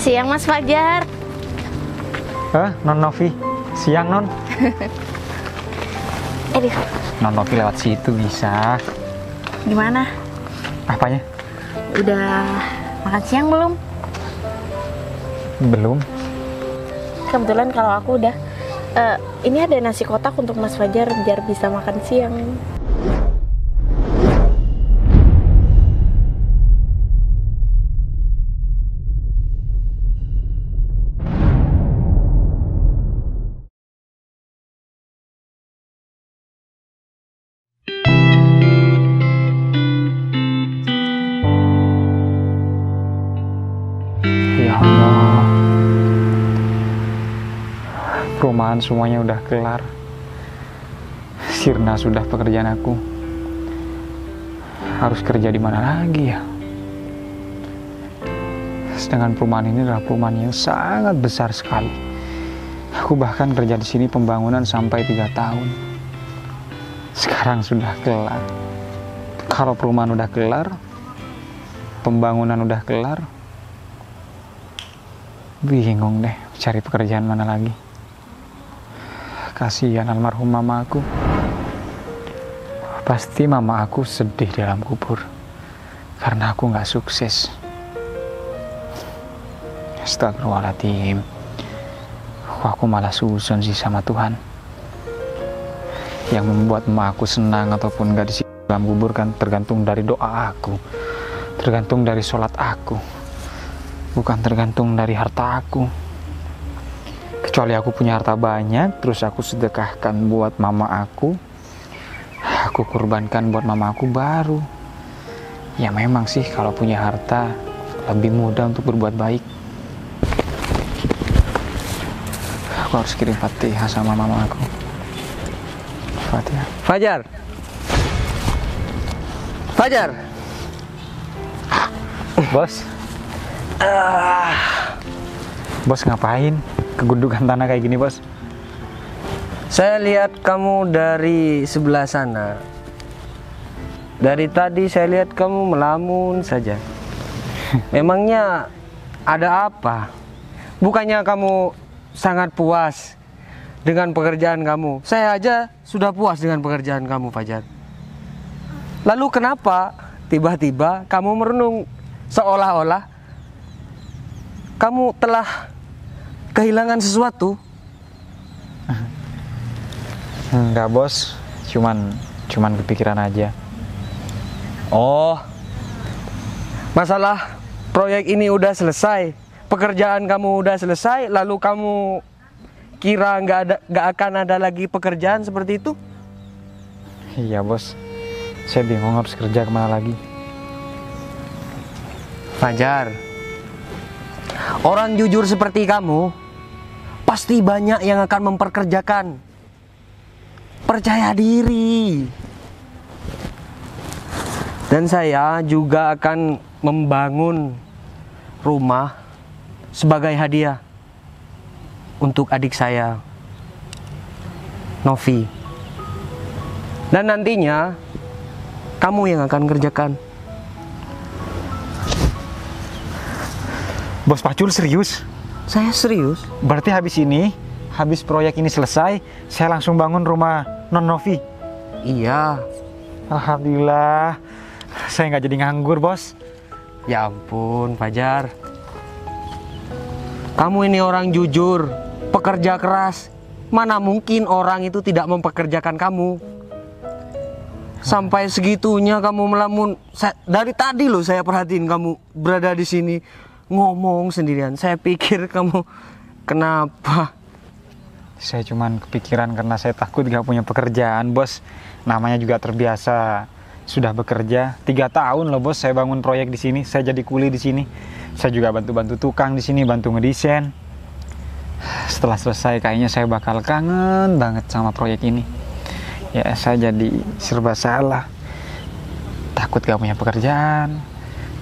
Siang Mas Fajar. Non Novi, siang non. Non Novi lewat situ bisa. Gimana? Apanya? Udah makan siang belum? Belum. Kebetulan kalau aku udah. Ini ada nasi kotak untuk Mas Fajar biar bisa makan siang. Ya Allah, perumahan semuanya udah kelar. Sirna sudah pekerjaan aku. Harus kerja di mana lagi ya? Sedangkan perumahan ini adalah perumahan yang sangat besar sekali. Aku bahkan kerja di sini pembangunan sampai 3 tahun. Sekarang sudah kelar. Kalau perumahan udah kelar, pembangunan udah kelar, bingung deh cari pekerjaan mana lagi. Kasihan almarhum mama aku. Pasti mama aku sedih di dalam kubur karena aku nggak sukses. Astagfirullahaladzim. Aku malah susun sih sama Tuhan. Yang membuat mama aku senang ataupun nggak di dalam kubur kan tergantung dari doa aku, tergantung dari sholat aku, bukan tergantung dari harta aku. Kecuali aku punya harta banyak, terus aku sedekahkan buat mama aku kurbankan buat mama aku baru. Ya memang sih kalau punya harta lebih mudah untuk berbuat baik. Aku harus kirim Fatihah sama mama aku. Fatihah. Fajar. Fajar. Bos. Bos ngapain? Kegundukan tanah kayak gini, Bos? Saya lihat kamu dari sebelah sana. Dari tadi saya lihat kamu melamun saja. Memangnya ada apa? Bukannya kamu sangat puas dengan pekerjaan kamu? Saya aja sudah puas dengan pekerjaan kamu, Fajar. Lalu kenapa tiba-tiba kamu merenung seolah-olah kamu telah kehilangan sesuatu? Enggak, Bos. Cuman kepikiran aja. Oh, masalah proyek ini udah selesai, pekerjaan kamu udah selesai, lalu kamu kira nggak akan ada lagi pekerjaan seperti itu? Iya, Bos. Saya bingung harus kerja kemana lagi. Fajar, orang jujur seperti kamu pasti banyak yang akan memperkerjakan. Percaya diri. Dan saya juga akan membangun rumah sebagai hadiah untuk adik saya, Novi. Dan nantinya kamu yang akan kerjakan. Bos Pacul serius? Saya serius. Berarti habis proyek ini selesai, saya langsung bangun rumah Non Novi? Iya. Alhamdulillah. Saya nggak jadi nganggur, Bos. Ya ampun, Fajar. Kamu ini orang jujur, pekerja keras. Mana mungkin orang itu tidak mempekerjakan kamu? Sampai segitunya kamu melamun. Dari tadi loh saya perhatiin kamu berada di sini ngomong sendirian. Saya pikir kamu kenapa? Saya cuman kepikiran karena saya takut gak punya pekerjaan, Bos. Namanya juga terbiasa sudah bekerja 3 tahun loh, Bos. Saya bangun proyek di sini, saya jadi kuli di sini. Saya juga bantu-bantu tukang di sini, bantu ngedesain. Setelah selesai kayaknya saya bakal kangen banget sama proyek ini. Ya, saya jadi serba salah. Takut gak punya pekerjaan.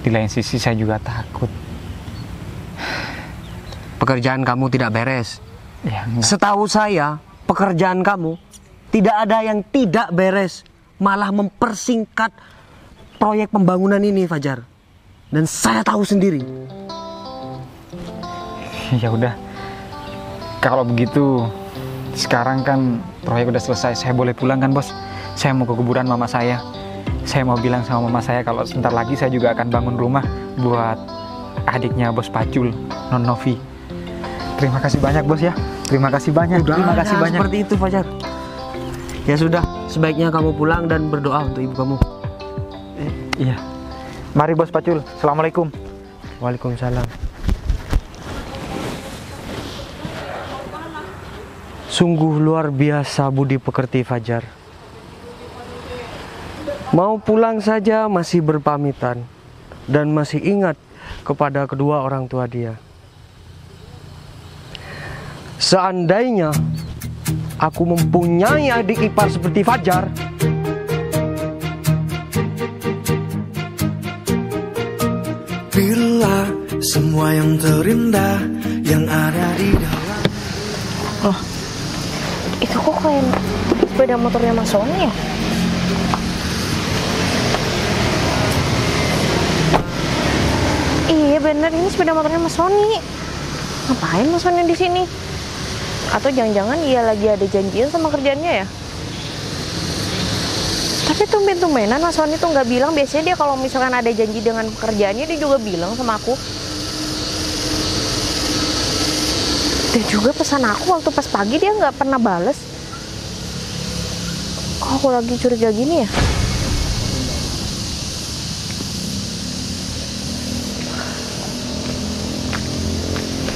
Di lain sisi saya juga takut. Pekerjaan kamu tidak beres. Ya, setahu saya, pekerjaan kamu tidak ada yang tidak beres. Malah mempersingkat proyek pembangunan ini, Fajar. Dan saya tahu sendiri. Ya udah. Kalau begitu, sekarang kan proyek udah selesai. Saya boleh pulang kan, Bos? Saya mau ke kuburan mama saya. Saya mau bilang sama mama saya kalau sebentar lagi saya juga akan bangun rumah buat adiknya Bos Pacul, Non Novi. Terima kasih banyak, Bos ya. Terima kasih banyak. Terima kasih banyak. Seperti itu, Fajar. Ya sudah, sebaiknya kamu pulang dan berdoa untuk ibu kamu. Iya. Mari Bos Pacul. Assalamualaikum. Waalaikumsalam. Sungguh luar biasa budi pekerti Fajar. Mau pulang saja masih berpamitan dan masih ingat kepada kedua orang tua dia. Seandainya aku mempunyai adik ipar seperti Fajar, bila semua yang terindah yang ada di dalam. Oh, itu kok kayak sepeda motornya Mas Sony ya? Iya bener, ini sepeda motornya Mas Sony. Ngapain Mas Sony di sini? Atau jangan-jangan dia lagi ada janjian sama kerjaannya ya? Tapi tumben-tumbenan Mas Sony tuh nggak bilang. Biasanya dia kalau misalkan ada janji dengan pekerjaannya dia juga bilang sama aku. Dan juga pesan aku waktu pas pagi dia nggak pernah bales. Kok aku lagi curiga gini ya?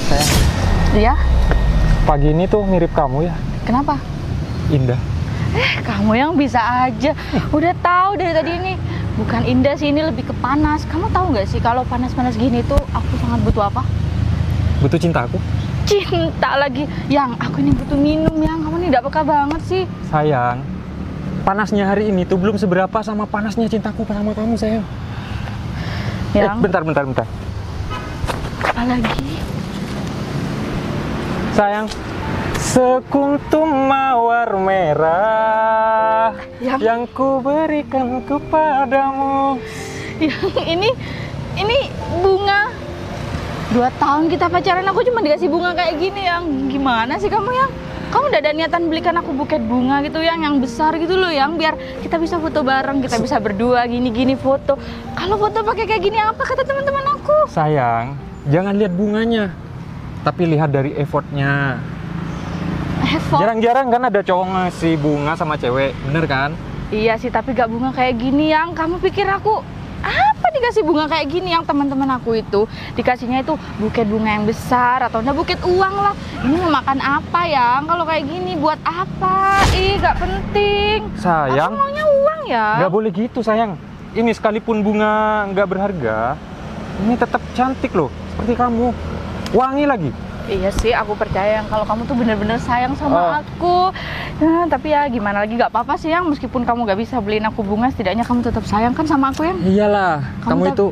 Sayang, Iya? pagi ini tuh mirip kamu ya. Kenapa? Indah. Kamu yang bisa aja. Udah tahu dari tadi ini. Bukan indah sih, ini lebih ke panas. Kamu tahu nggak sih kalau panas-panas gini tuh aku sangat butuh apa? Butuh cintaku. Cinta lagi. Yang aku ini butuh minum. Yang kamu ini tidak peka banget sih. Sayang, panasnya hari ini tuh belum seberapa sama panasnya cintaku sama kamu, sayang. Yang Bentar. apa lagi? Sayang, sekuntum mawar merah yang ku berikan kepadamu. Yang ini bunga. 2 tahun kita pacaran aku cuma dikasih bunga kayak gini. Yang gimana sih kamu yang? Kamu udah ada niatan belikan aku buket bunga gitu yang besar gitu loh, yang biar kita bisa foto bareng, kita bisa berdua gini-gini foto. Kalau foto pakai kayak gini apa kata teman-teman aku? Sayang, jangan lihat bunganya, tapi lihat dari effortnya. Effort. Jarang-jarang kan ada cowok ngasih bunga sama cewek, bener kan? Iya sih, tapi gak bunga kayak gini. Yang kamu pikir aku apa dikasih bunga kayak gini? Yang teman-teman aku itu dikasihnya itu buket bunga yang besar atau enggak buket uang lah. Ini mau makan apa ya? Kalau kayak gini buat apa? Ih, gak penting. Sayang, Aku maunya uang ya. nggak boleh gitu sayang. Ini sekalipun bunga nggak berharga, ini tetap cantik loh, seperti kamu. Wangi lagi. Iya sih, aku percaya yang kalau kamu tuh bener-bener sayang sama aku. Nah, tapi ya gimana lagi, gak apa-apa sih yang meskipun kamu gak bisa beliin aku bunga, setidaknya kamu tetap sayang kan sama aku yang. Iyalah, kamu itu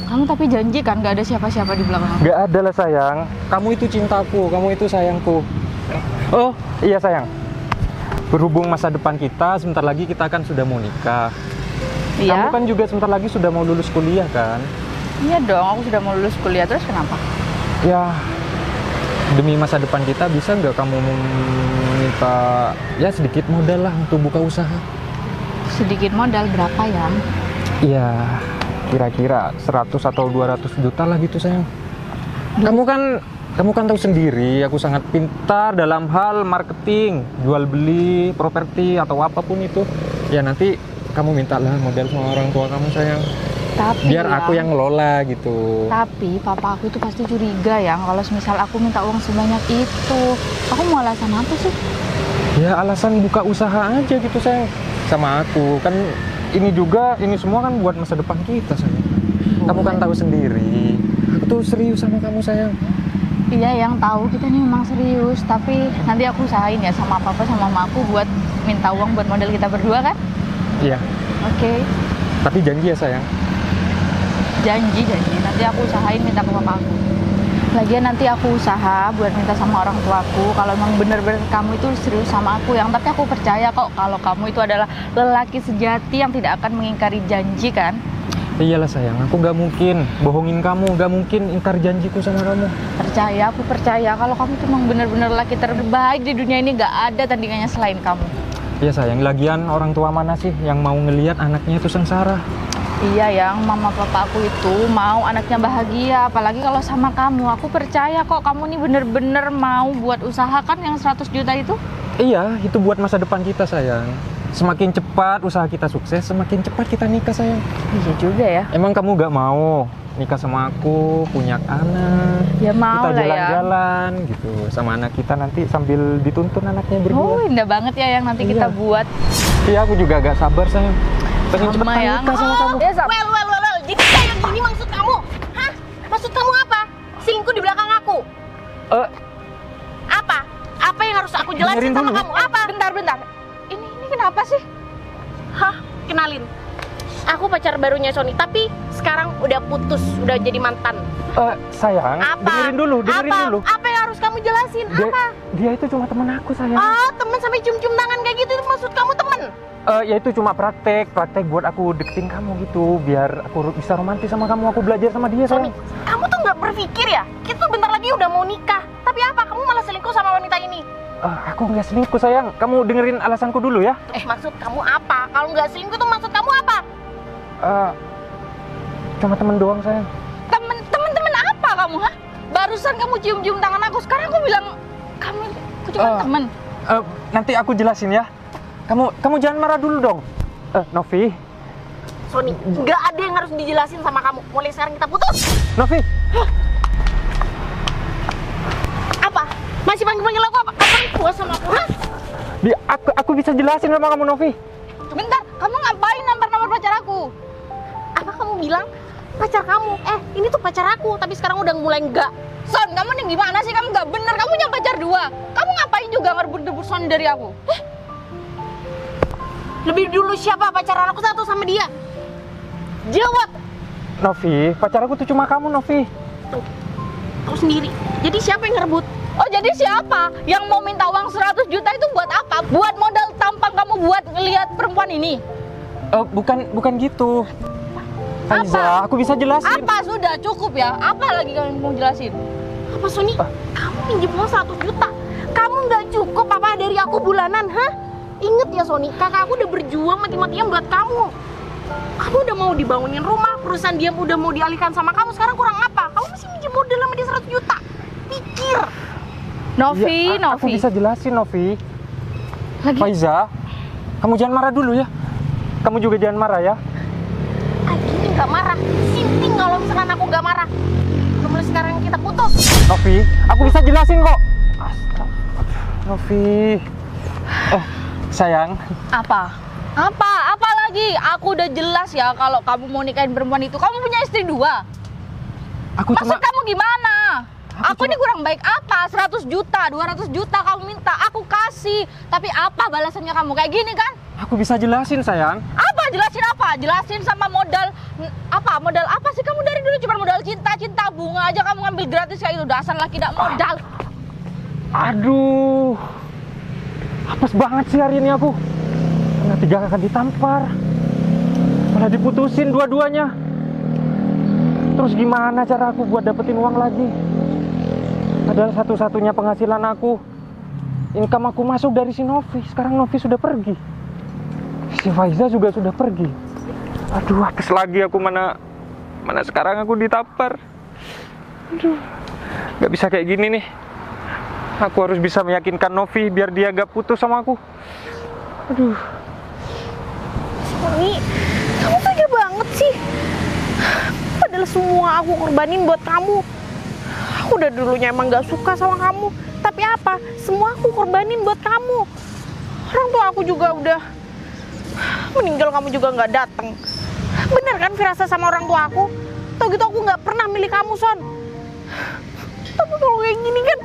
Kamu tapi janji kan gak ada siapa-siapa di belakang aku. nggak ada lah sayang. Kamu itu cintaku, kamu itu sayangku. Oh iya sayang. Berhubung masa depan kita, sebentar lagi kita kan sudah mau nikah. Iya. Kamu kan juga sebentar lagi sudah mau lulus kuliah kan? Iya dong, aku sudah mau lulus kuliah, terus kenapa? Ya, demi masa depan kita bisa nggak kamu minta ya sedikit modal lah untuk buka usaha? Sedikit modal berapa ya? Ya, kira-kira 100 atau 200 juta lah gitu sayang. Kamu kan tahu sendiri, aku sangat pintar dalam hal marketing, jual beli, properti atau apapun itu. Ya nanti kamu mintalah modal sama orang tua kamu sayang. Tapi Biar aku yang ngelola gitu. Tapi papa aku itu pasti curiga ya kalau misal aku minta uang sebanyak itu. Aku mau alasan apa sih? Ya alasan buka usaha aja gitu sayang. Sama aku kan ini semua kan buat masa depan kita sayang. Kamu kan tahu sendiri. Aku tuh serius sama kamu sayang. Iya, yang tahu kita ini memang serius, tapi nanti aku usahain ya sama papa sama mama aku buat minta uang buat modal kita berdua kan? Iya. Oke. Tapi janji ya sayang. Janji. Nanti aku usahain minta ke papa aku. Lagian nanti aku usaha buat minta sama orang tuaku kalau emang bener-bener kamu itu serius sama aku yang. Tapi aku percaya kok kalau kamu itu adalah lelaki sejati yang tidak akan mengingkari janji kan? Iyalah sayang, aku nggak mungkin bohongin kamu, nggak mungkin ingkar janjiku sama kamu. Percaya, aku percaya kalau kamu tuh emang bener-bener laki terbaik di dunia ini, gak ada tandingannya selain kamu. Iya sayang, lagian orang tua mana sih yang mau ngelihat anaknya itu sengsara? Iya yang mama papa aku itu mau anaknya bahagia, apalagi kalau sama kamu. Aku percaya kok kamu nih bener-bener mau buat usaha kan yang 100 juta itu. Iya, itu buat masa depan kita sayang. Semakin cepat usaha kita sukses, semakin cepat kita nikah sayang. Iya juga ya. Emang kamu gak mau nikah sama aku, punya anak? Ya mau kita lah ya. jalan-jalan gitu sama anak kita nanti sambil dituntun anaknya berdua. Oh indah banget ya yang nanti Iya. kita buat. Iya, aku juga gak sabar sayang. Pengen Sama cepetan ya. nikah sama kamu. Ya, Sam. Well. Jadi kayak gini maksud kamu? Hah? Maksud kamu apa? Selingkuh di belakang aku? Eh, Apa? Apa yang harus aku jelasin Dengerin sama dulu. kamu? Apa? Bentar. Ini kenapa sih? Hah? Kenalin. Aku pacar barunya Sony, tapi sekarang udah putus, udah jadi mantan. sayang, Apa? dengerin dulu. Apa yang harus kamu jelasin? Apa? Dia itu cuma temen aku sayang. Oh, temen sampai cium-cium tangan kayak gitu, itu maksud kamu temen? Ya itu cuma praktek buat aku deketin kamu gitu, biar aku bisa romantis sama kamu, aku belajar sama dia Sony, sayang. kamu tuh nggak berpikir ya? Kita tuh bentar lagi udah mau nikah. Tapi apa? Kamu malah selingkuh sama wanita ini? Aku nggak selingkuh sayang, kamu dengerin alasanku dulu ya. Maksud kamu apa? Kalau nggak selingkuh tuh maksud kamu apa? Cuma temen doang sayang. Temen apa kamu, ha? Barusan kamu cium-cium tangan aku, sekarang aku bilang kamu cuma temen. Nanti aku jelasin ya. Kamu jangan marah dulu dong. Novi. Sony, nggak ada yang harus dijelasin sama kamu. Mulai sekarang kita putus. Novi. Apa? Masih panggil-panggil aku apa? Apa yang puas sama aku? Hah? Aku bisa jelasin sama kamu Novi. Bentar, kamu ngapain nampar pacar aku? Apa kamu bilang pacar kamu? Ini tuh pacar aku, tapi sekarang udah mulai enggak. Son, kamu nih gimana sih? Kamu nggak bener, kamu punya pacar 2. Kamu ngapain juga ngerebut-rebut Son dari aku? Lebih dulu siapa pacaran aku satu sama dia? Jawab. Novi, pacar aku tuh cuma kamu Novi. Tuh, tahu sendiri. Jadi siapa yang ngerebut? Oh jadi siapa yang mau minta uang 100 juta itu buat apa? Buat modal tampang kamu buat ngelihat perempuan ini? Bukan gitu. Faiza, aku bisa jelasin. Apa? Sudah cukup ya? Apa lagi kamu mau jelasin? Apa Sony? Kamu pinjam uang 100 juta. Kamu nggak cukup apa dari aku bulanan, hah? Ingat ya Sony, kakak aku udah berjuang mati-matian buat kamu. Kamu udah mau dibangunin rumah, perusahaan dia udah mau dialihkan sama kamu. Sekarang kurang apa? Kamu masih minjem modal sama dia 100 juta. Pikir. Novi, Ya, aku Novi. bisa jelasin Novi. Lagi. Faiza, kamu jangan marah dulu ya. Kamu juga jangan marah ya. Gini nggak marah. Sinting kalau misalkan aku nggak marah. Mulai sekarang kita putus. Novi, aku bisa jelasin kok. Astaga. Novi. Sayang. Apa? Apa lagi? Aku udah jelas ya kalau kamu mau nikahin perempuan itu. Kamu punya istri 2. Maksud kamu gimana? Aku ini kurang baik apa? 100 juta, 200 juta kamu minta, aku kasih. Tapi apa balasannya kamu? Kayak gini kan? Aku bisa jelasin sayang. Apa? Jelasin apa? Jelasin sama modal apa? Modal apa sih kamu dari dulu? Cuma modal cinta bunga aja kamu ngambil gratis kayak itu. Dasar laki tidak modal. Aduh. Apes banget sih hari ini aku. Karena 3 kali ditampar. Malah diputusin dua-duanya. Terus gimana cara aku buat dapetin uang lagi? Padahal satu-satunya penghasilan aku, income aku masuk dari si Novi. Sekarang Novi sudah pergi. Si Faiza juga sudah pergi. Aduh, apes lagi aku, mana sekarang aku ditampar. Aduh, gak bisa kayak gini nih. Aku harus bisa meyakinkan Novi biar dia gak putus sama aku. Aduh. Sony, kamu tega banget sih. Padahal semua aku korbanin buat kamu. Aku udah dulunya emang gak suka sama kamu. Tapi apa? Semua aku korbanin buat kamu. Orang tua aku juga udah meninggal, kamu juga gak datang. Bener kan firasat sama orang tua aku? Tau gitu aku gak pernah milih kamu, Son. Tapi kalau kayak gini kan,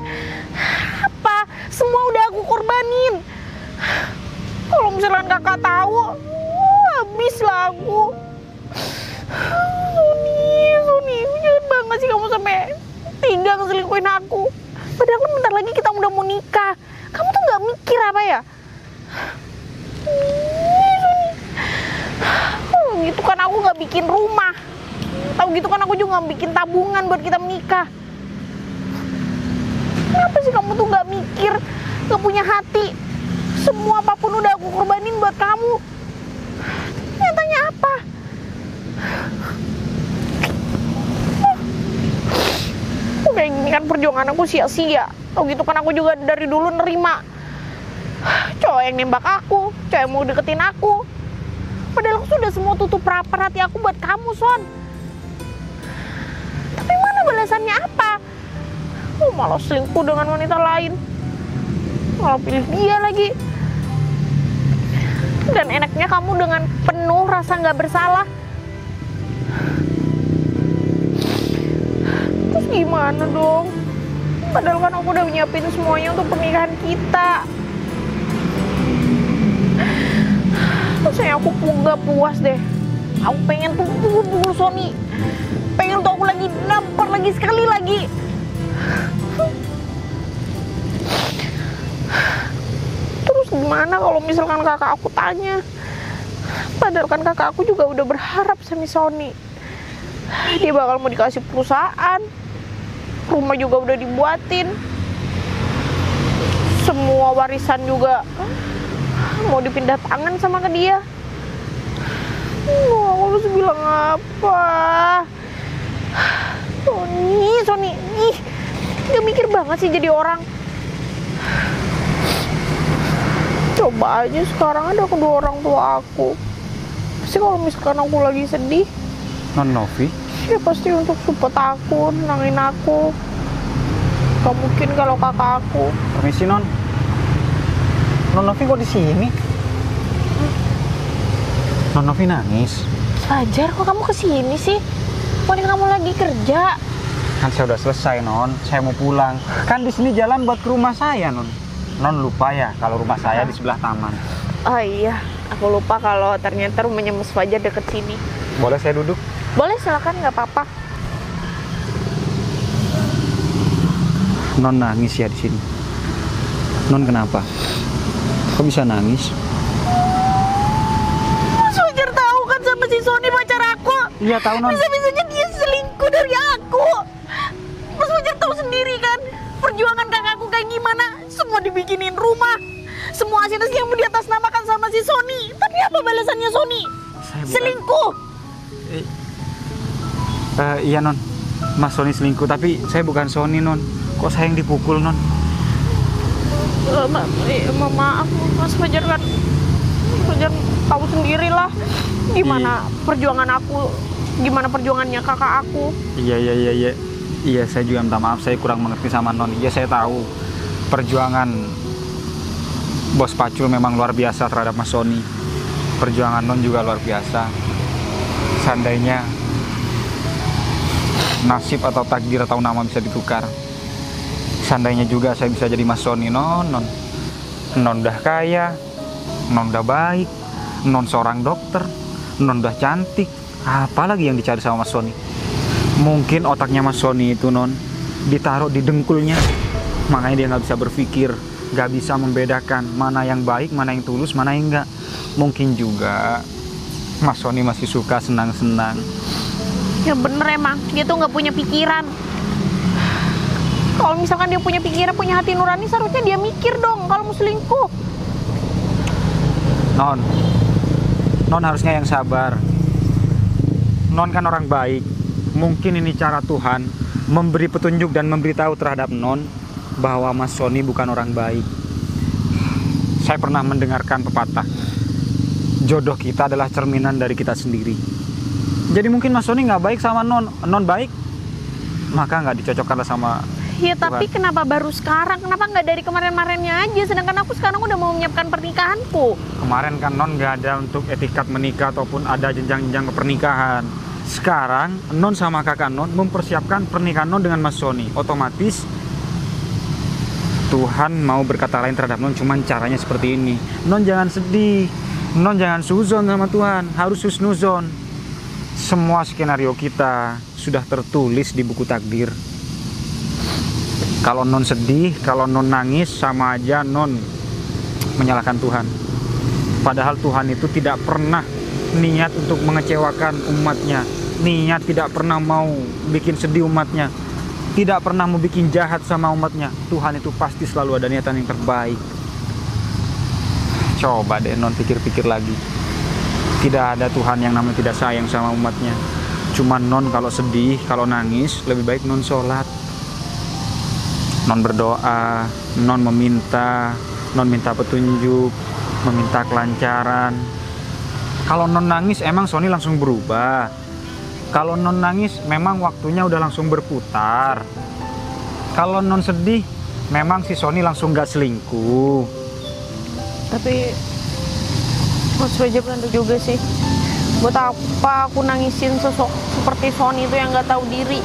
apa? Semua udah aku korbanin. Kalau misalkan kakak tahu, habis lah aku. Sony, jangan banget sih kamu sampai tega ngeselingkuhin aku. Padahal kan bentar lagi kita udah mau nikah. Kamu tuh nggak mikir apa ya? Sony, gitu kan aku nggak bikin rumah. Tahu gitu kan aku juga nggak bikin tabungan buat kita menikah. Kenapa sih kamu tuh nggak mikir, nggak punya hati? Semua apapun udah aku korbanin buat kamu. Nyatanya apa? Udah ini kan perjuangan aku sia-sia. Tahu gitu kan aku juga dari dulu nerima cowok yang nembak aku, cowok yang mau deketin aku. Padahal aku sudah semua tutup rapat hati aku buat kamu, Son. Tapi mana balasannya apa? Malah selingkuh dengan wanita lain. Malah pilih dia lagi. Dan enaknya kamu dengan penuh rasa nggak bersalah. Terus gimana dong? Padahal kan aku udah nyiapin semuanya untuk pernikahan kita. Rasanya aku nggak puas deh. Aku pengen tuh pukul Sony. Pengen tuh aku lagi nampar lagi sekali lagi. Terus gimana kalau misalkan kakak aku tanya? Padahal kan kakak aku juga udah berharap sama Sony. Dia bakal mau dikasih perusahaan. Rumah juga udah dibuatin. Semua warisan juga mau dipindah tangan sama ke dia. Aku harus bilang apa? Sony, ih, gak mikir banget sih jadi orang. Coba aja sekarang ada kedua orang tua aku. Pasti kalau misalkan aku lagi sedih, Non Novi, ya pasti untuk support aku, nenangin aku. Gak mungkin kalau kakak aku. permisi Non. Non Novi kok di sini? Non Novi nangis. Fajar, kok kamu kesini sih? Bukannya kamu lagi kerja? Kan saya udah selesai Non, saya mau pulang. Kan di sini jalan buat ke rumah saya Non. Non lupa ya kalau rumah saya di sebelah taman. Oh iya, aku lupa kalau ternyata rumahnya Mas Fajar deket sini. Boleh saya duduk? Boleh, silakan, nggak apa-apa. Non nangis ya di sini. Non kenapa? Kok bisa nangis? Mas Fajar tahu kan sama si Sony pacar aku. Iya tahu Non. Bisa-bisanya dia selingkuh dari aku. Mas Fajar tahu sendiri kan perjuangan kakakku kayak gimana. Semua dibikinin rumah, semua hasil yang mau diatasnamakan sama si Sony. Tapi apa balasannya Sony? Selingkuh. Iya Non, Mas Sony selingkuh. Tapi saya bukan Sony Non. Kok saya yang dipukul Non? Maaf Mas Fajar kan. Mas Fajar tahu sendiri lah gimana perjuangan aku, gimana perjuangannya kakak aku. Iya, saya juga minta maaf, saya kurang mengerti sama Non. Iya, saya tahu perjuangan Bos Pacul memang luar biasa terhadap Mas Sony. Perjuangan Non juga luar biasa. Seandainya nasib atau takdir atau nama bisa ditukar, seandainya juga saya bisa jadi Mas Sony, Non udah kaya, Non udah baik, Non seorang dokter, Non udah cantik, apalagi yang dicari sama Mas Sony? Mungkin otaknya Mas Sony itu Non ditaruh di dengkulnya, makanya dia nggak bisa berpikir, nggak bisa membedakan mana yang baik, mana yang tulus, mana yang enggak. Mungkin juga Mas Sony masih suka senang-senang. Ya bener emang, dia tuh nggak punya pikiran. Kalau misalkan dia punya pikiran, punya hati nurani, seharusnya dia mikir dong kalau mau selingkuh. Non harusnya yang sabar. Non kan orang baik. Mungkin ini cara Tuhan memberi petunjuk dan memberitahu terhadap Non bahwa Mas Sony bukan orang baik. Saya pernah mendengarkan pepatah, jodoh kita adalah cerminan dari kita sendiri. Jadi mungkin Mas Sony nggak baik sama Non baik, maka nggak dicocokkanlah sama Ya tapi Tuhan. kenapa baru sekarang? Kenapa nggak dari kemarin-kemarinnya aja? Sedangkan aku sekarang udah mau menyiapkan pernikahanku. Kemarin kan Non nggak ada untuk etikat menikah ataupun ada jenjang-jenjang pernikahan. Sekarang Non sama kakak Non mempersiapkan pernikahan Non dengan Mas Sony. Otomatis Tuhan mau berkata lain terhadap Non, cuman caranya seperti ini. Non jangan sedih, Non jangan suzon sama Tuhan, harus husnuzon. Semua skenario kita sudah tertulis di buku takdir. Kalau Non sedih, kalau Non nangis, sama aja Non menyalahkan Tuhan. Padahal Tuhan itu tidak pernah niat untuk mengecewakan umatnya, niat tidak pernah mau bikin sedih umatnya, tidak pernah mau bikin jahat sama umatnya, Tuhan itu pasti selalu ada niatan yang terbaik. Coba deh non pikir-pikir lagi. Tidak ada Tuhan yang namanya tidak sayang sama umatnya. Cuman non kalau sedih, kalau nangis, lebih baik non sholat, non berdoa, non meminta, non minta petunjuk, meminta kelancaran. Kalau non nangis emang Sony langsung berubah. Kalau non nangis memang waktunya udah langsung berputar. Kalau non sedih memang si Sony langsung gak selingkuh. Tapi Mas Fajar benar juga sih. Buat apa aku nangisin sosok seperti Sony itu yang gak tahu diri?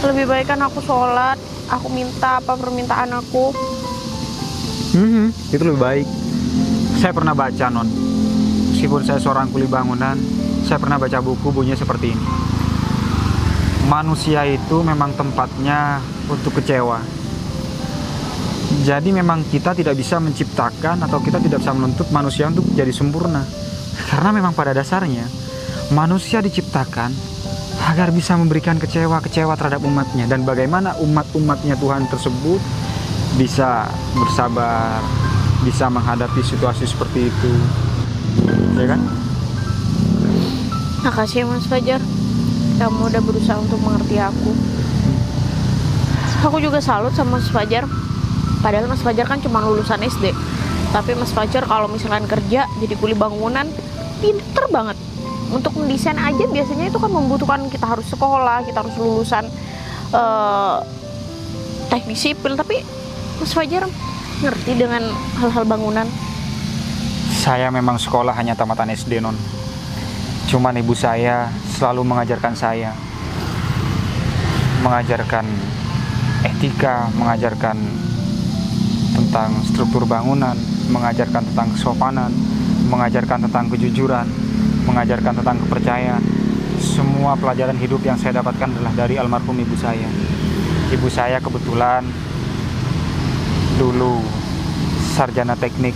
Lebih baik kan aku sholat, aku minta apa permintaan aku. Itu lebih baik. Saya pernah baca non, meskipun saya seorang kuli bangunan, saya pernah baca buku bunyinya seperti ini. Manusia itu memang tempatnya untuk kecewa. Jadi memang kita tidak bisa menciptakan atau kita tidak bisa menuntut manusia untuk jadi sempurna. Karena memang pada dasarnya manusia diciptakan agar bisa memberikan kecewa terhadap umatnya. Dan bagaimana umatnya Tuhan tersebut bisa bersabar, bisa menghadapi situasi seperti itu, ya kan? Makasih ya Mas Fajar, kamu udah berusaha untuk mengerti aku. Aku juga salut sama Mas Fajar. Padahal Mas Fajar kan cuma lulusan SD. Tapi Mas Fajar kalau misalkan kerja jadi kuli bangunan, pinter banget. Untuk mendesain aja biasanya itu kan membutuhkan kita harus sekolah, kita harus lulusan teknik sipil. Tapi Mas Fajar ngerti dengan hal-hal bangunan. Saya memang sekolah hanya tamatan SD non. Cuman ibu saya selalu mengajarkan saya, mengajarkan etika, mengajarkan tentang struktur bangunan, mengajarkan tentang kesopanan, mengajarkan tentang kejujuran, mengajarkan tentang kepercayaan. Semua pelajaran hidup yang saya dapatkan adalah dari almarhum ibu saya. Ibu saya kebetulan dulu sarjana teknik.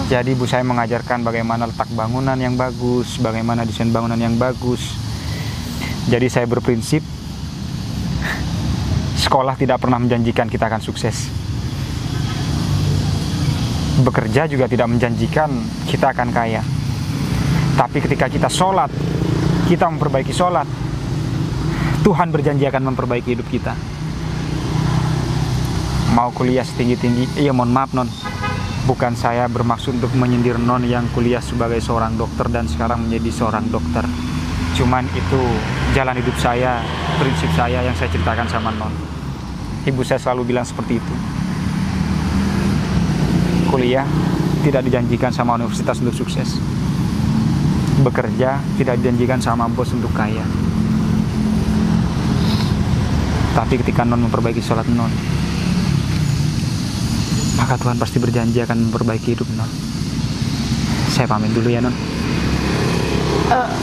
Jadi ibu saya mengajarkan bagaimana letak bangunan yang bagus, bagaimana desain bangunan yang bagus. Jadi saya berprinsip, sekolah tidak pernah menjanjikan kita akan sukses. Bekerja juga tidak menjanjikan kita akan kaya. Tapi ketika kita sholat, kita memperbaiki sholat, Tuhan berjanji akan memperbaiki hidup kita. Mau kuliah setinggi-tinggi, iya mohon maaf non, bukan saya bermaksud untuk menyindir non yang kuliah sebagai seorang dokter dan sekarang menjadi seorang dokter. Cuman itu jalan hidup saya, prinsip saya yang saya ceritakan sama non. Ibu saya selalu bilang seperti itu. Kuliah tidak dijanjikan sama universitas untuk sukses. Bekerja tidak dijanjikan sama bos untuk kaya. Tapi ketika non memperbaiki sholat non, maka Tuhan pasti berjanji akan memperbaiki hidup non. Saya pamit dulu ya non.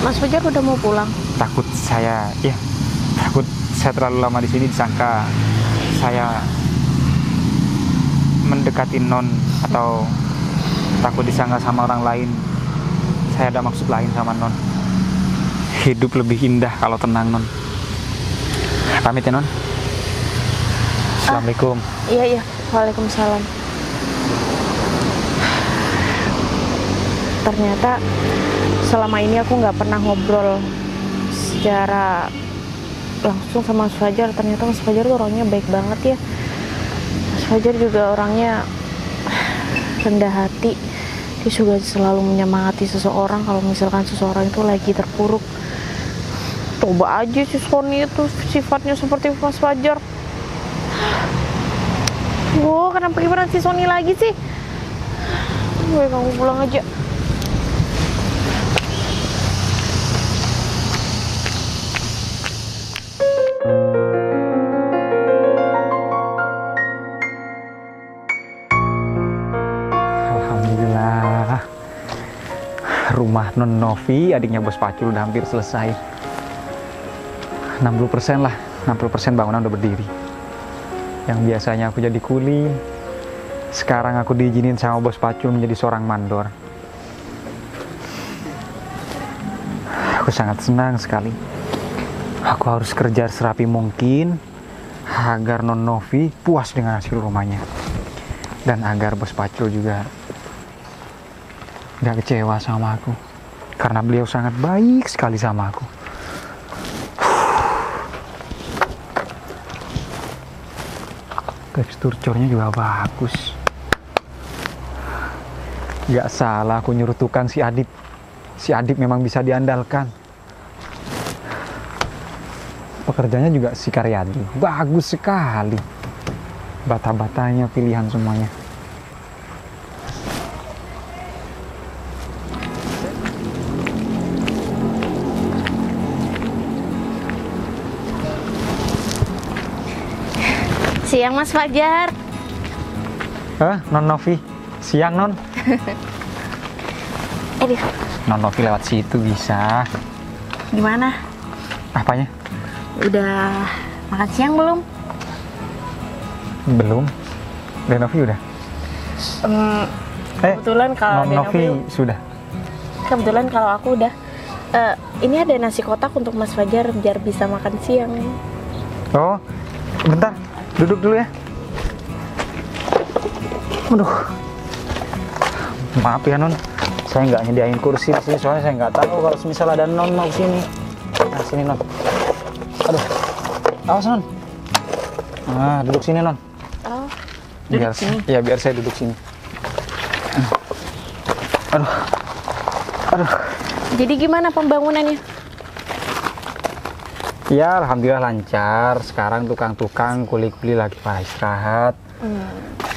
Mas Fajar udah mau pulang? Takut saya terlalu lama di sini disangka saya mendekati non atau takut disangka sama orang lain. Saya ada maksud lain sama non. Hidup lebih indah kalau tenang non. Pamit ya non. Assalamualaikum. Iya, waalaikumsalam. Ternyata selama ini aku nggak pernah ngobrol secara langsung sama Mas Fajar. Ternyata Mas Fajar tuh orangnya baik banget ya. Mas Fajar juga orangnya rendah hati. Dia juga selalu menyemangati seseorang kalau misalkan seseorang itu lagi terpuruk. Coba aja si Sony itu sifatnya seperti Mas Fajar. Kenapa gimana si Sony lagi sih? Gue kamu pulang aja. Alhamdulillah, rumah Non Novi, adiknya Bos Pacul, udah hampir selesai. 60% lah, 60% bangunan udah berdiri. Yang biasanya aku jadi kuli, sekarang aku diizinin sama Bos Pacul menjadi seorang mandor. Aku sangat senang sekali. Aku harus kerja serapi mungkin agar Non Novi puas dengan hasil rumahnya. Dan agar Bos Pacul juga gak kecewa sama aku. Karena beliau sangat baik sekali sama aku. Tekstur cornya juga bagus. Gak salah aku nyuruh tukang si Adip. Si Adip memang bisa diandalkan. Pekerjanya juga si Karyadi. Bagus sekali. Bata-batanya pilihan semuanya. Siang Mas Fajar. Hah, Non Novi? Siang, Non? Aduh, Non Novi lewat situ bisa. gimana? Apanya? Udah makan siang belum? Belum. Dan Novi udah? Kebetulan kalau Non Novi sudah. Kebetulan kalau aku udah. Ini ada nasi kotak untuk Mas Fajar biar bisa makan siang. Oh, bentar. Duduk dulu ya. Aduh. Maaf ya Non, saya nggak nyediain kursi di sini soalnya saya nggak tahu kalau misal ada Non mau sini. Nah sini Non. Aduh, awas Non. Nah duduk sini Non. Oh, Biar, duduk sini. ya biar saya duduk sini. Aduh, aduh. Jadi gimana pembangunannya? Ya alhamdulillah lancar. Sekarang tukang-tukang kuli-kuli lagi pada istirahat.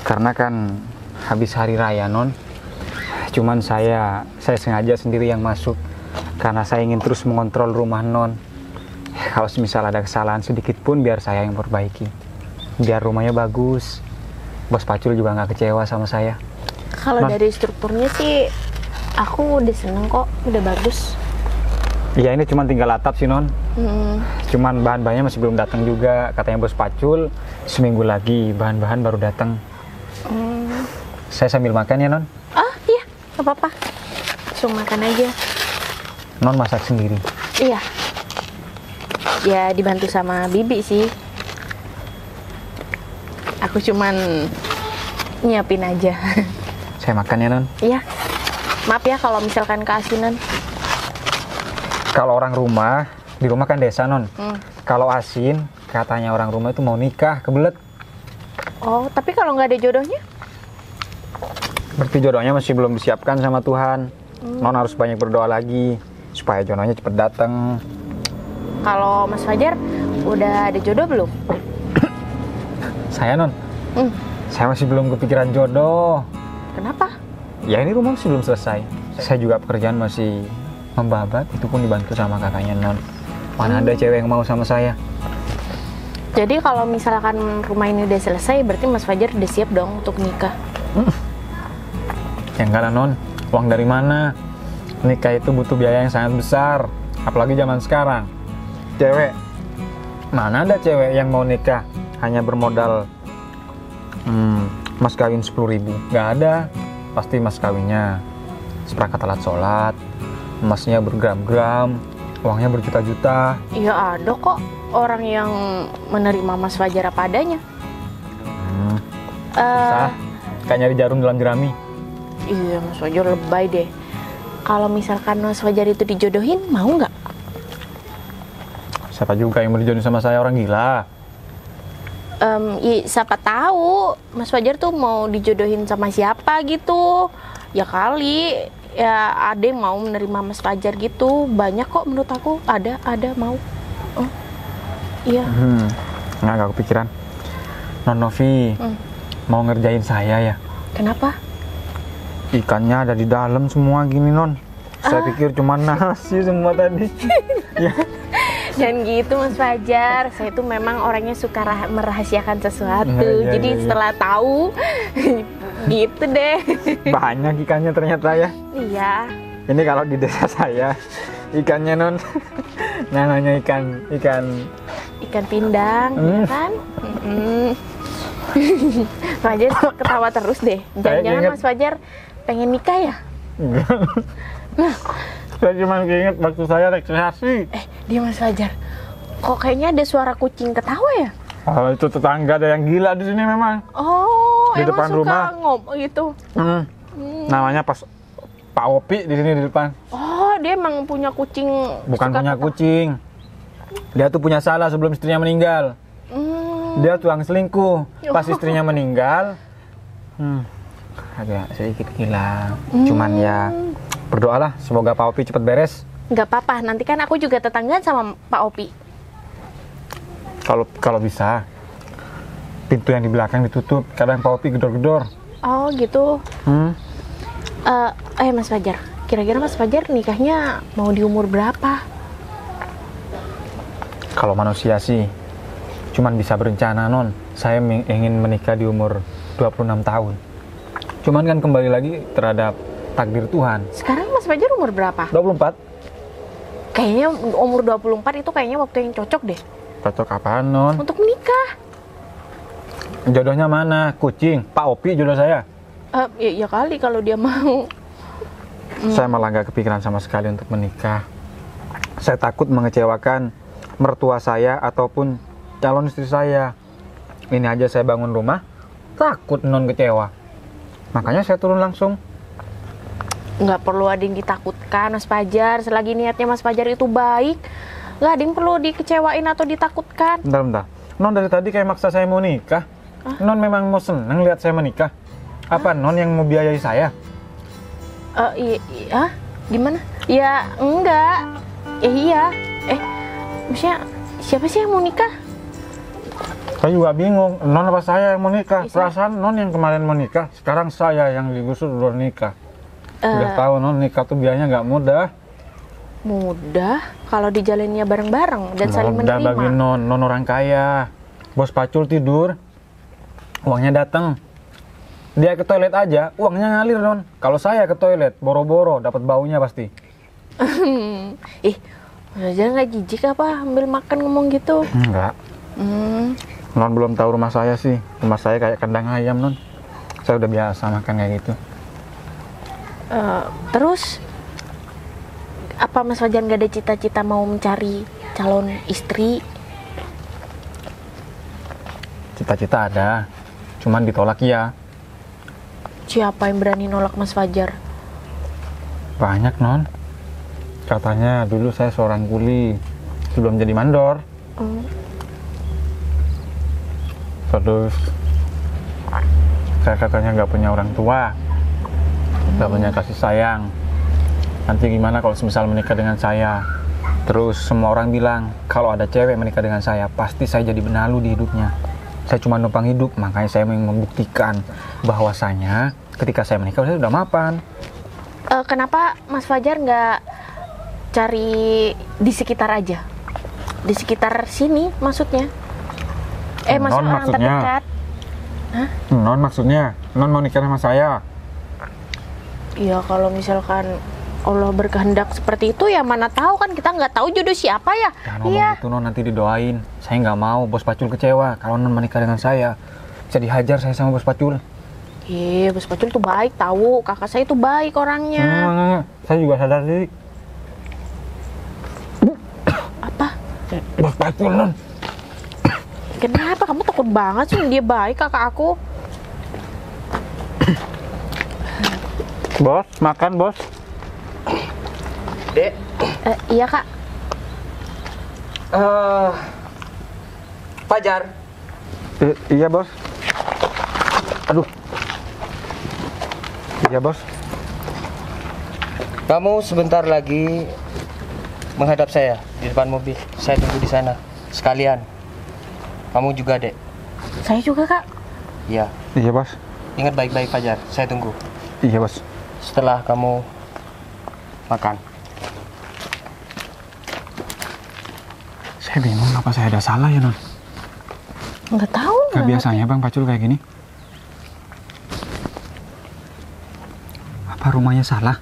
Karena kan habis hari raya Non. Cuman saya sengaja sendiri yang masuk karena saya ingin terus mengontrol rumah Non. Kalau misal ada kesalahan sedikit pun biar saya yang perbaiki. Biar rumahnya bagus. Bos Pacul juga nggak kecewa sama saya. Kalau Non. dari strukturnya sih aku udah seneng kok, udah bagus. Iya ini cuma tinggal atap sih Non. Cuman bahan-bahannya masih belum datang juga. Katanya Bos Pacul seminggu lagi bahan-bahan baru datang. Saya sambil makan ya Non. Oh iya, gak apa-apa. Langsung makan aja. Non masak sendiri. Iya. Ya dibantu sama Bibi sih. Aku cuman nyiapin aja. Saya makan ya Non. Iya. Maaf ya kalau misalkan keasinan. Kalau orang rumah, di rumah kan desa Non. Kalau asin, katanya orang rumah itu mau nikah, kebelet. Oh, tapi kalau nggak ada jodohnya? Berarti jodohnya masih belum disiapkan sama Tuhan. Non harus banyak berdoa lagi supaya jodohnya cepet datang. Kalau Mas Fajar udah ada jodoh belum? Saya Non, saya masih belum kepikiran jodoh. Kenapa? Ya ini rumah masih belum selesai. Saya juga pekerjaan masih membabat, itu pun dibantu sama kakaknya Non. Mana ada cewek yang mau sama saya. Jadi kalau misalkan rumah ini udah selesai, berarti Mas Fajar udah siap dong untuk nikah. Ya enggak lah Non, uang dari mana? Nikah itu butuh biaya yang sangat besar, apalagi zaman sekarang. Cewek, mana ada cewek yang mau nikah hanya bermodal mas kawin 10.000? Nggak ada, pasti mas kawinnya seperangkat alat sholat, emasnya bergram-gram, uangnya berjuta-juta. Iya ada kok orang yang menerima Mas Fajar apa adanya. Sah, kayak nyari jarum dalam jerami. Iya Mas Fajar lebay deh. Kalau misalkan Mas Fajar itu dijodohin, mau nggak? Siapa juga yang mau dijodohin sama saya, orang gila. Siapa tahu Mas Fajar tuh mau dijodohin sama siapa gitu. Ya kali ya ada yang mau menerima Mas Fajar gitu. Banyak kok menurut aku. Ada mau. Oh iya. Nggak kepikiran. Non Novi mau ngerjain saya ya. Kenapa? Ikannya ada di dalam semua gini Non. Saya pikir cuma nasi semua tadi. Ya. Dan gitu Mas Fajar, saya tuh memang orangnya suka merahasiakan sesuatu. Iya, Jadi iya. setelah tahu gitu deh. Banyak ikannya ternyata ya. Iya. Ini kalau di desa saya ikannya Non namanya ikan Ikan pindang, ya kan? Fajar ketawa terus deh. Jangan-jangan inget. Mas Fajar pengen nikah ya? Enggak. Nah, Saya cuma keinget waktu saya rekreasi. Dia Mas Fajar. Kok kayaknya ada suara kucing ketawa ya? Oh, itu tetangga ada yang gila di sini memang. Oh, Di emang depan suka rumah. ngomong gitu. Namanya pas Pak Opi di sini di depan. Oh, dia emang punya kucing. Bukan suka punya ketawa. kucing. Dia tuh punya salah sebelum istrinya meninggal. Dia tukang selingkuh. Pas istrinya meninggal, agak sedikit hilang. Cuman ya berdoalah semoga Pak Opi cepat beres. Nggak apa-apa, nanti kan aku juga tetanggaan sama Pak Opi. Kalau bisa pintu yang di belakang ditutup. Kadang Pak Opi gedor-gedor. Oh gitu. Mas Fajar, kira-kira Mas Fajar nikahnya mau di umur berapa? Kalau manusia sih cuman bisa berencana, Non. Saya ingin menikah di umur 26 tahun. Cuman kan kembali lagi terhadap takdir Tuhan. Sekarang Mas Fajar umur berapa? 24. Kayaknya umur 24 itu kayaknya waktu yang cocok deh Cocok apaan, Non? untuk menikah. Jodohnya mana? Kucing. Pak Opi jodoh saya. Ya kali kalau dia mau. Saya malah nggak kepikiran sama sekali untuk menikah. Saya takut mengecewakan mertua saya ataupun calon istri saya. Ini aja saya bangun rumah, takut Non kecewa. Makanya saya turun langsung. Nggak perlu ada yang ditakutkan Mas Fajar. Selagi niatnya Mas Fajar itu baik, nggak ada yang perlu dikecewain atau ditakutkan. Bentar. Non dari tadi kayak maksa saya mau nikah. Non memang mau seneng lihat saya menikah. Apa Non yang mau biayai saya? Iya, gimana? Ya enggak. Iya. Maksudnya siapa sih yang mau nikah? Saya juga bingung. Non apa saya yang mau nikah? Perasaan Non yang kemarin mau nikah, sekarang saya yang digusur udah nikah. Udah tahu Non nikah tuh biayanya nggak mudah. Mudah kalau dijalannya bareng-bareng dan saling Mudah menerima. bagi Non orang kaya. Bos Pacul tidur, uangnya datang. Dia ke toilet aja, uangnya ngalir, Non. Kalau saya ke toilet, boro-boro, dapat baunya pasti. Mas Fajar nggak jijik apa ambil makan ngomong gitu? Enggak. Non belum tahu rumah saya sih. Rumah saya kayak kandang ayam, Non. Saya udah biasa makan kayak gitu. Terus apa Mas Fajar nggak ada cita-cita mau mencari calon istri? Cita-cita ada, cuman ditolak ya. Siapa yang berani nolak Mas Fajar? Banyak, Non. Katanya dulu saya seorang kuli sebelum jadi mandor. Terus saya katanya nggak punya orang tua, nggak punya kasih sayang. Nanti gimana kalau semisal menikah dengan saya? Terus semua orang bilang kalau ada cewek menikah dengan saya pasti saya jadi benalu di hidupnya. Saya cuma numpang hidup, makanya saya ingin membuktikan bahwasanya ketika saya menikah saya sudah mapan. Kenapa Mas Fajar nggak cari di sekitar aja? Di sekitar sini maksudnya? Maksud orang maksudnya? terdekat? Non maksudnya, Non mau nikah sama saya. Ya kalau misalkan Allah berkehendak seperti itu ya mana tahu kan, kita nggak tahu jodoh siapa ya. Jangan ngomong gitu, Non, nanti didoain. Saya nggak mau Bos Pacul kecewa kalau Non menikah dengan saya. Bisa dihajar saya sama Bos Pacul. Bos Pacul tuh baik tahu, kakak saya tuh baik orangnya. Enggak. Saya juga sadar diri. Apa? Bos Pacul, Non. Kenapa kamu takut banget sih? Dia baik kakak aku. Bos, makan, Bos. Dek, Iya kak. Fajar, Iya, Bos. Aduh. Iya, Bos. kamu sebentar lagi menghadap saya di depan mobil. Saya tunggu di sana. Sekalian. Kamu juga, Dek. Saya juga kak. Iya. Iya, Bos. Ingat baik-baik, Fajar. Saya tunggu. Iya, Bos. Setelah kamu makan. Saya bingung apa saya ada salah ya, Non? Nggak tahu. Gak biasanya Bang Pacul kayak gini. Apa rumahnya salah?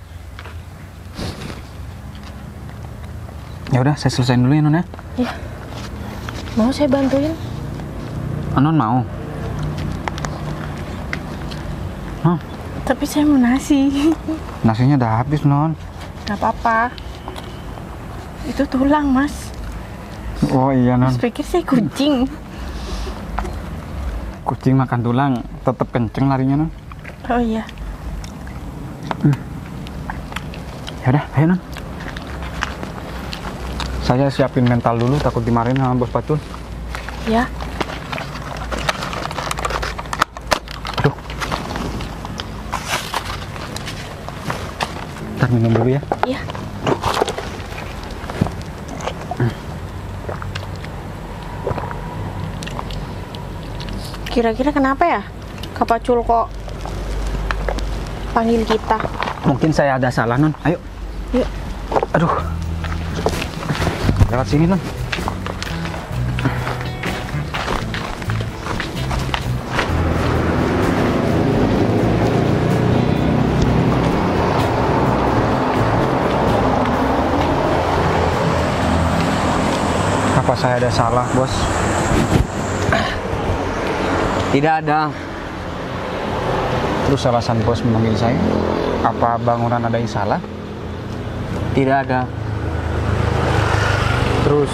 Ya udah, saya selesaiin dulu ya, Non ya. Ya. Mau saya bantuin? Non mau. Tapi saya mau nasi. Nasinya udah habis, Non. Nggak apa-apa. Itu tulang, Mas. Oh iya non, Mas pikir saya kucing. kucing makan tulang tetap kenceng larinya non. Oh iya. Ya udah, ayo non. Saya siapin mental dulu, takut dimarahin sama bos Pacul. Ya. Aduh. Ntar minum dulu ya. Iya. Kira-kira kenapa ya? Kak Pacul kok panggil kita? Mungkin saya ada salah non. Ayo. Yuk. Aduh. Lewat sini non. Apa saya ada salah, bos? Tidak ada. Terus alasan bos memanggil saya? Apa bangunan ada yang salah? Tidak ada. Terus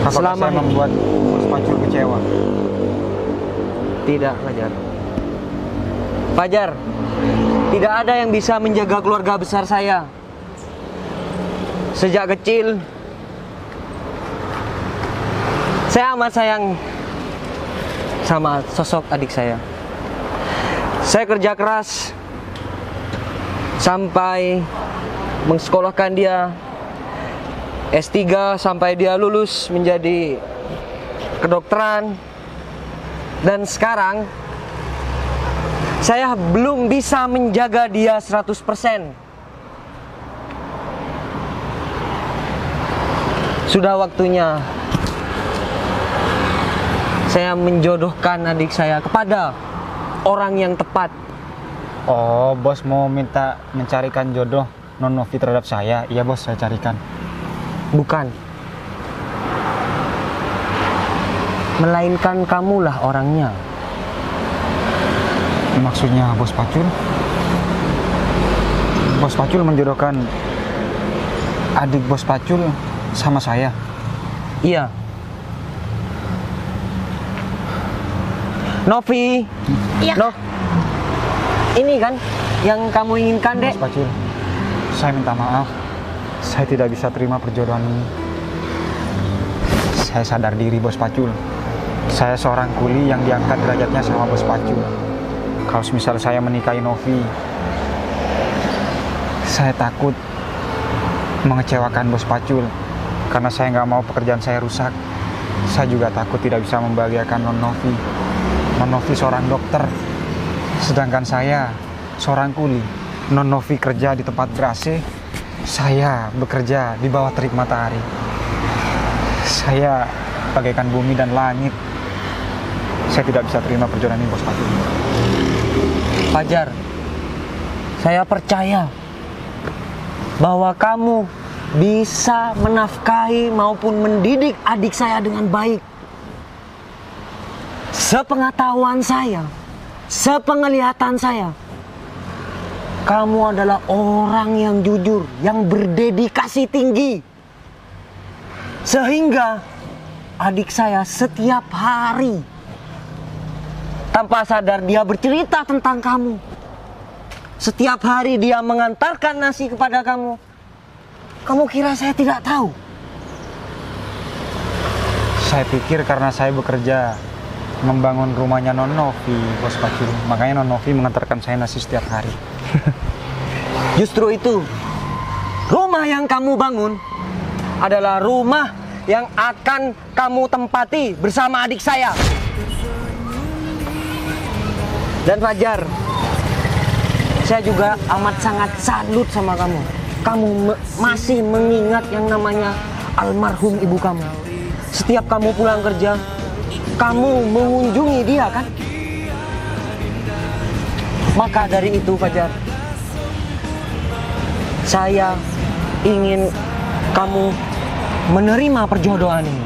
apakah Selama saya ini- membuat bos Pacul kecewa? Tidak, Fajar. Fajar, tidak ada yang bisa menjaga keluarga besar saya. Sejak kecil, saya amat sayang sama sosok adik saya. Saya kerja keras sampai mengsekolahkan dia S3 sampai dia lulus menjadi kedokteran. Dan sekarang saya belum bisa menjaga dia 100%. Sudah waktunya saya menjodohkan adik saya kepada orang yang tepat. Oh, bos mau minta mencarikan jodoh non Novi terhadap saya? Iya bos, saya carikan. Bukan. Melainkan kamulah orangnya. Maksudnya bos Pacul? Bos Pacul menjodohkan adik bos Pacul sama saya? Iya. Novi. Iya. Ini kan yang kamu inginkan, Dek. Bos Pacul, saya minta maaf. Saya tidak bisa terima perjodohan ini. Saya sadar diri bos Pacul. Saya seorang kuli yang diangkat derajatnya sama bos Pacul. Kalau misal saya menikahi Novi, saya takut mengecewakan bos Pacul. Karena saya nggak mau pekerjaan saya rusak. Saya juga takut tidak bisa membahagiakan non Novi. Non Novi seorang dokter, sedangkan saya seorang kuli. Non Novi kerja di tempat ber-AC, saya bekerja di bawah terik matahari. Saya bagaikan bumi dan langit. Saya tidak bisa terima perjodohan ini bos Pacul. Fajar, saya percaya bahwa kamu bisa menafkahi maupun mendidik adik saya dengan baik. Sepengetahuan saya, sepenglihatan saya, kamu adalah orang yang jujur, yang berdedikasi tinggi. Sehingga adik saya setiap hari tanpa sadar dia bercerita tentang kamu. Setiap hari dia mengantarkan nasi kepada kamu. Kamu kira saya tidak tahu? Saya pikir karena saya bekerja membangun rumahnya non Novi bos Pacul, makanya non Novi mengantarkan saya nasi setiap hari. Justru itu, rumah yang kamu bangun adalah rumah yang akan kamu tempati bersama adik saya. Dan Fajar, saya juga amat sangat salut sama kamu. Kamu masih mengingat yang namanya almarhum ibu kamu. Setiap kamu pulang kerja, kamu mengunjungi dia kan? Maka dari itu Fajar, saya ingin kamu menerima perjodohan ini.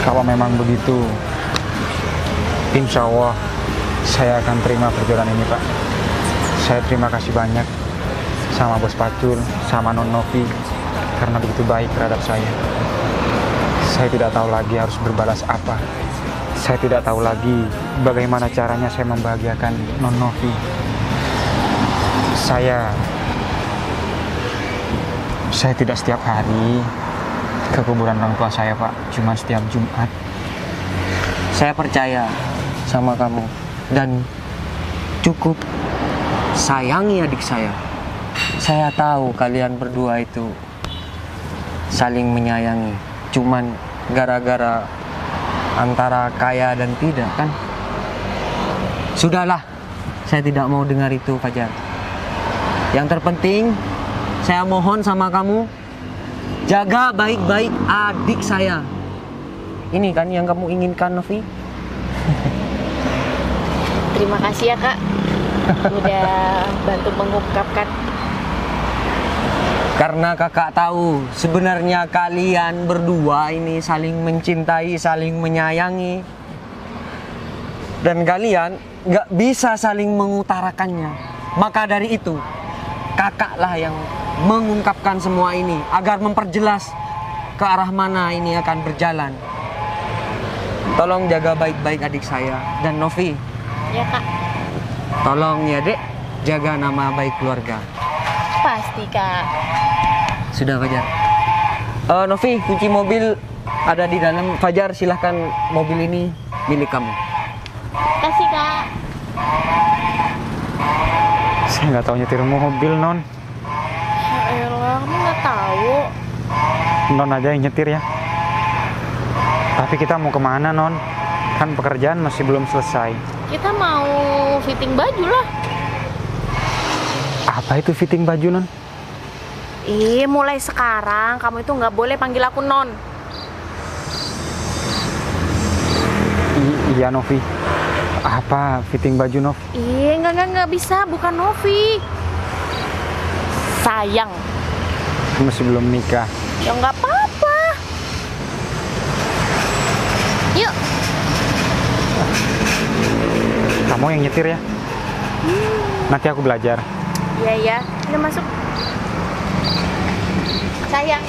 Kalau memang begitu, insya Allah saya akan terima perjodohan ini Pak. Saya terima kasih banyak. sama Bos Pacul, sama Non Novi, karena begitu baik terhadap saya. Saya tidak tahu lagi harus berbalas apa. Saya tidak tahu lagi bagaimana caranya saya membahagiakan Non Novi. Saya tidak setiap hari ke kuburan orang tua saya, Pak. Cuma setiap Jumat. Saya percaya sama kamu dan cukup sayangi adik saya. Saya tahu kalian berdua itu saling menyayangi. Cuman gara-gara antara kaya dan tidak kan? Sudahlah, saya tidak mau dengar itu, Fajar. Yang terpenting, saya mohon sama kamu, jaga baik-baik adik saya. Ini kan yang kamu inginkan, Novi? Terima kasih ya Kak, udah bantu mengungkapkan. Karena kakak tahu sebenarnya kalian berdua ini saling mencintai, saling menyayangi. Dan kalian gak bisa saling mengutarakannya. Maka dari itu, kakaklah yang mengungkapkan semua ini agar memperjelas ke arah mana ini akan berjalan. Tolong jaga baik-baik adik saya. Dan Novi, Ya Kak, tolong ya Dek, jaga nama baik keluarga. pasti Kak. Sudah, Fajar. Novi, kunci mobil ada di dalam. Fajar, silahkan, mobil ini milik kamu. Kasih Kak. Saya nggak tahu nyetir mobil, Non. Ya elah, kamu nggak tahu. Non aja yang nyetir ya. Tapi kita mau kemana, Non? Kan pekerjaan masih belum selesai. Kita mau fitting baju lah. Apa itu fitting baju, Non? Mulai sekarang kamu itu nggak boleh panggil aku Non. Iya, Novi. Apa fitting baju, Nov? Nggak bisa, bukan Novi. Sayang. Masih belum nikah. Ya nggak apa-apa. Yuk. Kamu yang nyetir ya? Nanti aku belajar. Iya. Udah masuk. Sayang.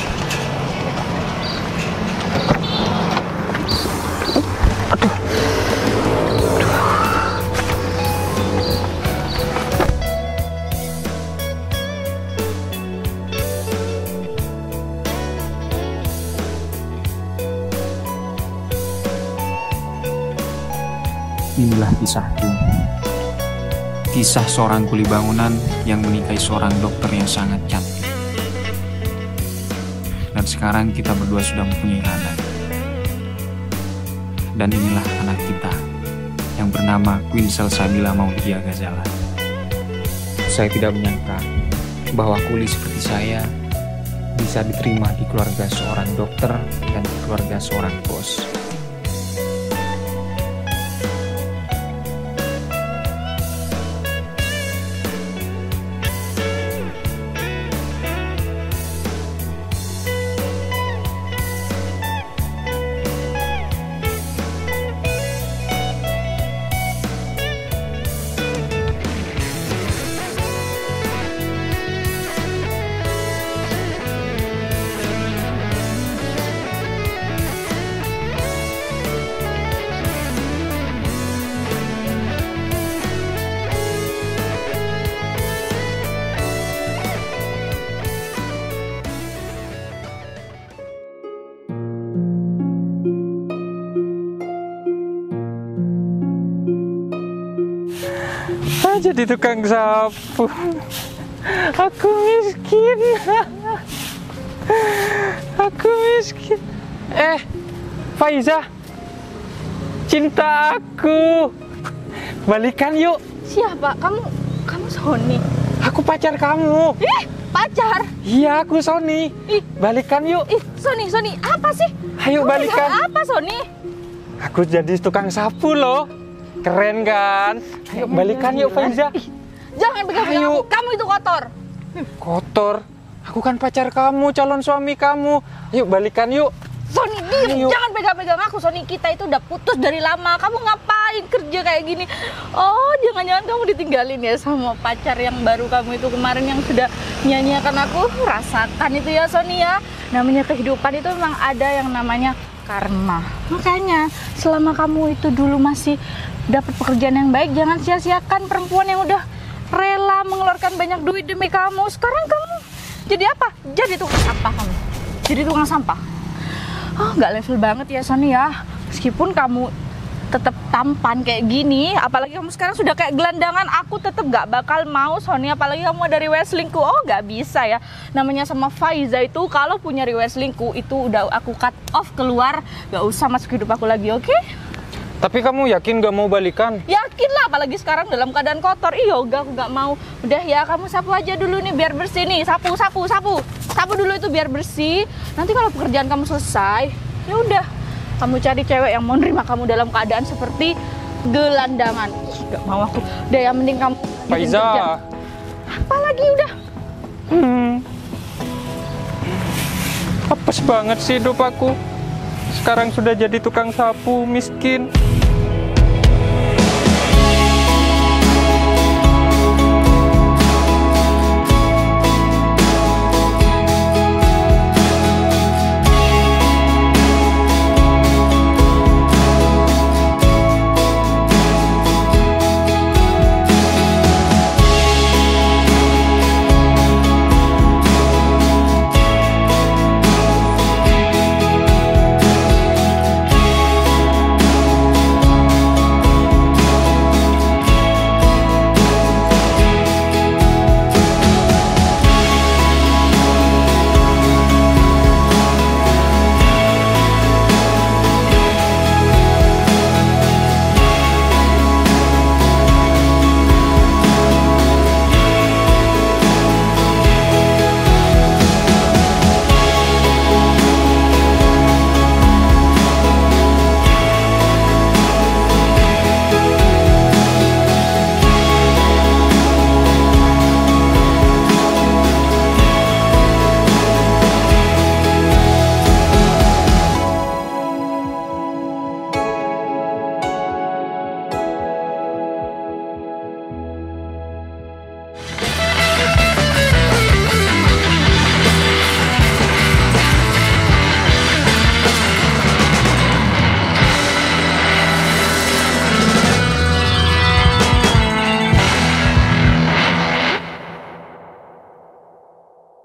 Inilah kisahku. Kisah seorang kuli bangunan yang menikahi seorang dokter yang sangat cantik. Dan sekarang kita berdua sudah mempunyai anak. Dan inilah anak kita yang bernama Queen Salsabila Maudia Ghazala. Saya tidak menyangka bahwa kuli seperti saya bisa diterima di keluarga seorang dokter dan di keluarga seorang bos. Jadi tukang sapu. Aku miskin. Aku miskin. Faiza, cinta aku. Balikan yuk. Siapa? Kamu Sony? Aku pacar kamu. Pacar? Iya, aku Sony. Balikan yuk. Sony, apa sih? Ayo Kamu balikan. pegang apa, Sony? Aku jadi tukang sapu loh. Keren kan? Ayo balikan yuk, Faiza. Jangan pegang Ayo. aku. Kamu itu kotor. Kotor. Aku kan pacar kamu, calon suami kamu. Yuk balikan yuk. Sony, diem, jangan pegang-pegang aku. Sony, kita itu udah putus dari lama. Kamu ngapain kerja kayak gini? Oh, jangan-jangan kamu ditinggalin ya sama pacar yang baru kamu itu kemarin yang sudah nyanyiakan aku. Rasakan itu ya, Sony ya. Namanya kehidupan itu memang ada yang namanya karma. Makanya selama kamu itu dulu masih dapat pekerjaan yang baik, jangan sia-siakan perempuan yang udah rela mengeluarkan banyak duit demi kamu. Sekarang kamu jadi apa? Jadi tukang sampah kamu. Jadi tukang sampah. Oh, nggak level banget ya, Sony ya. Meskipun kamu tetap tampan kayak gini, apalagi kamu sekarang sudah kayak gelandangan, aku tetap nggak bakal mau, Sony. Apalagi kamu ada reverse selingkuh. Oh, nggak bisa ya. Namanya sama Faiza itu, kalau punya reverse selingkuh itu udah aku cut off, keluar, nggak usah masuk hidup aku lagi, oke? Tapi kamu yakin gak mau balikan? Yakin lah, apalagi sekarang dalam keadaan kotor. Iya, aku nggak mau. Udah ya, kamu sapu aja dulu nih biar bersih nih. Sapu dulu itu biar bersih. Nanti kalau pekerjaan kamu selesai, ya udah, kamu cari cewek yang mau nerima kamu dalam keadaan seperti gelandangan. Gak mau aku. Udah ya, mending kamu bikin kerja. Faiza. Apalagi udah. Apes banget sih hidup aku. Sekarang sudah jadi tukang sapu, miskin.